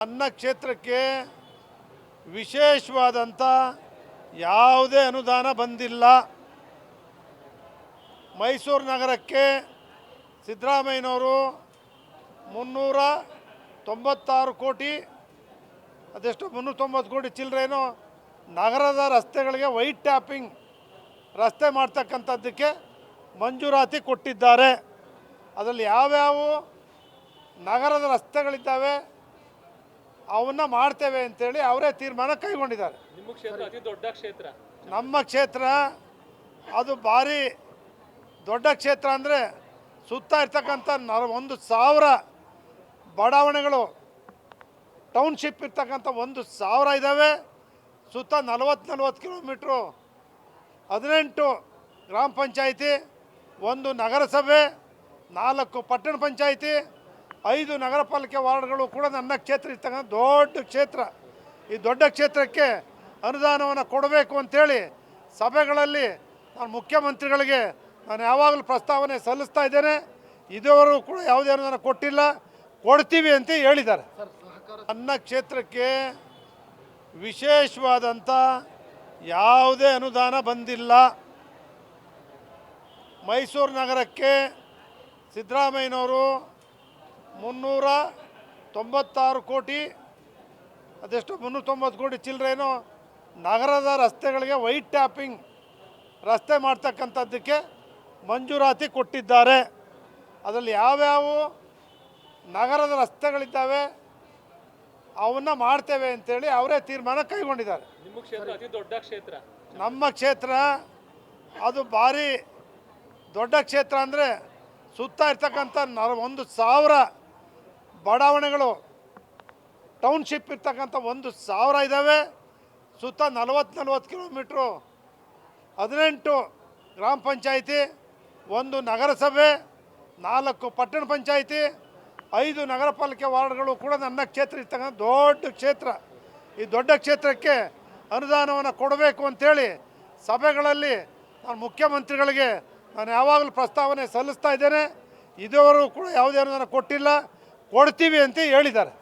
ನನ್ನ ಕ್ಷೇತ್ರಕ್ಕೆ ವಿಶೇಷವಾದಂಥ ಯಾವುದೇ ಅನುದಾನ ಬಂದಿಲ್ಲ. ಮೈಸೂರು ನಗರಕ್ಕೆ ಸಿದ್ದರಾಮಯ್ಯನವರು 396 ಕೋಟಿ ಅದೆಷ್ಟು 390 ಕೋಟಿ ಚಿಲ್ಲರೇನೋ ನಗರದ ರಸ್ತೆಗಳಿಗೆ ವೈಟ್ ಟ್ಯಾಪಿಂಗ್ ರಸ್ತೆ ಮಾಡ್ತಕ್ಕಂಥದ್ದಕ್ಕೆ ಮಂಜೂರಾತಿ ಕೊಟ್ಟಿದ್ದಾರೆ. ಅದರಲ್ಲಿ ಯಾವ್ಯಾವ ನಗರದ ರಸ್ತೆಗಳಿದ್ದಾವೆ ಅವನ್ನ ಮಾಡ್ತೇವೆ ಅಂತೇಳಿ ಅವರೇ ತೀರ್ಮಾನ ಕೈಗೊಂಡಿದ್ದಾರೆ. ನಿಮ್ಮ ಕ್ಷೇತ್ರ ಅತಿ ದೊಡ್ಡ ಕ್ಷೇತ್ರ. ನಮ್ಮ ಕ್ಷೇತ್ರ ಅದು ಭಾರಿ ದೊಡ್ಡ ಕ್ಷೇತ್ರ. ಅಂದರೆ ಸುತ್ತ ಇರ್ತಕ್ಕಂಥ 1,000 ಬಡಾವಣೆಗಳು ಟೌನ್ಶಿಪ್ ಇರ್ತಕ್ಕಂಥ 1,000 ಇದ್ದಾವೆ. ಸುತ್ತ 40 ಕಿಲೋಮೀಟ್ರು 18 ಗ್ರಾಮ ಪಂಚಾಯಿತಿ, 1 ನಗರಸಭೆ, 4 ಪಟ್ಟಣ ಪಂಚಾಯಿತಿ, 5 ನಗರ ಪಾಲಿಕೆ ವಾರ್ಡ್ಗಳು ಕೂಡ ನನ್ನ ಕ್ಷೇತ್ರ ಇರ್ತಕ್ಕಂಥ ದೊಡ್ಡ ಕ್ಷೇತ್ರ. ಈ ದೊಡ್ಡ ಕ್ಷೇತ್ರಕ್ಕೆ ಅನುದಾನವನ್ನು ಕೊಡಬೇಕು ಅಂಥೇಳಿ ಸಭೆಗಳಲ್ಲಿ ನಾನು ಮುಖ್ಯಮಂತ್ರಿಗಳಿಗೆ ನಾನು ಯಾವಾಗಲೂ ಪ್ರಸ್ತಾವನೆ ಸಲ್ಲಿಸ್ತಾ ಇದ್ದೇನೆ. ಇದುವರೆಗೂ ಕೂಡ ಯಾವುದೇ ಅನುದಾನ ಕೊಟ್ಟಿಲ್ಲ, ಕೊಡ್ತೀವಿ ಅಂತ ಹೇಳಿದ್ದಾರೆ. ನನ್ನ ಕ್ಷೇತ್ರಕ್ಕೆ ವಿಶೇಷವಾದಂಥ ಯಾವುದೇ ಅನುದಾನ ಬಂದಿಲ್ಲ. ಮೈಸೂರು ನಗರಕ್ಕೆ ಸಿದ್ದರಾಮಯ್ಯನವರು 396 ಕೋಟಿ ಅದೆಷ್ಟು 390 ಕೋಟಿ ಚಿಲ್ಲರೇನೋ ನಗರದ ರಸ್ತೆಗಳಿಗೆ ವೈಟ್ ಟ್ಯಾಪಿಂಗ್ ರಸ್ತೆ ಮಾಡ್ತಕ್ಕಂಥದ್ದಕ್ಕೆ ಮಂಜೂರಾತಿ ಕೊಟ್ಟಿದ್ದಾರೆ. ಅದರಲ್ಲಿ ಯಾವ್ಯಾವ ನಗರದ ರಸ್ತೆಗಳಿದ್ದಾವೆ ಅವನ್ನ ಮಾಡ್ತೇವೆ ಅಂತೇಳಿ ಅವರೇ ತೀರ್ಮಾನ ಕೈಗೊಂಡಿದ್ದಾರೆ. ನಿಮ್ಮ ಕ್ಷೇತ್ರ ಅತಿ ದೊಡ್ಡ ಕ್ಷೇತ್ರ. ನಮ್ಮ ಕ್ಷೇತ್ರ ಅದು ಭಾರಿ ದೊಡ್ಡ ಕ್ಷೇತ್ರ. ಅಂದರೆ ಸುತ್ತ ಇರ್ತಕ್ಕಂಥ 1,000 ಬಡಾವಣೆಗಳು ಟೌನ್ಶಿಪ್ ಇರ್ತಕ್ಕಂಥ 1,000 ಇದ್ದಾವೆ. ಸುತ್ತ 40 ಕಿಲೋಮೀಟ್ರು 18 ಗ್ರಾಮ ಪಂಚಾಯಿತಿ, 1 ನಗರಸಭೆ, 4 ಪಟ್ಟಣ ಪಂಚಾಯಿತಿ, 5 ನಗರ ಪಾಲಿಕೆ ವಾರ್ಡ್ಗಳು ಕೂಡ ನನ್ನ ಕ್ಷೇತ್ರ ಇರ್ತಕ್ಕಂಥ ದೊಡ್ಡ ಕ್ಷೇತ್ರ. ಈ ದೊಡ್ಡ ಕ್ಷೇತ್ರಕ್ಕೆ ಅನುದಾನವನ್ನು ಕೊಡಬೇಕು ಅಂಥೇಳಿ ಸಭೆಗಳಲ್ಲಿ ನಾನು ಮುಖ್ಯಮಂತ್ರಿಗಳಿಗೆ ನಾನು ಯಾವಾಗಲೂ ಪ್ರಸ್ತಾವನೆ ಸಲ್ಲಿಸ್ತಾ ಇದ್ದೇನೆ. ಇದುವರೆಗೂ ಕೂಡ ಯಾವುದೇ ಅನುದಾನ ಕೊಟ್ಟಿಲ್ಲ, ಕೊಡ್ತೀವಿ ಅಂತ ಹೇಳಿದ್ದಾರೆ.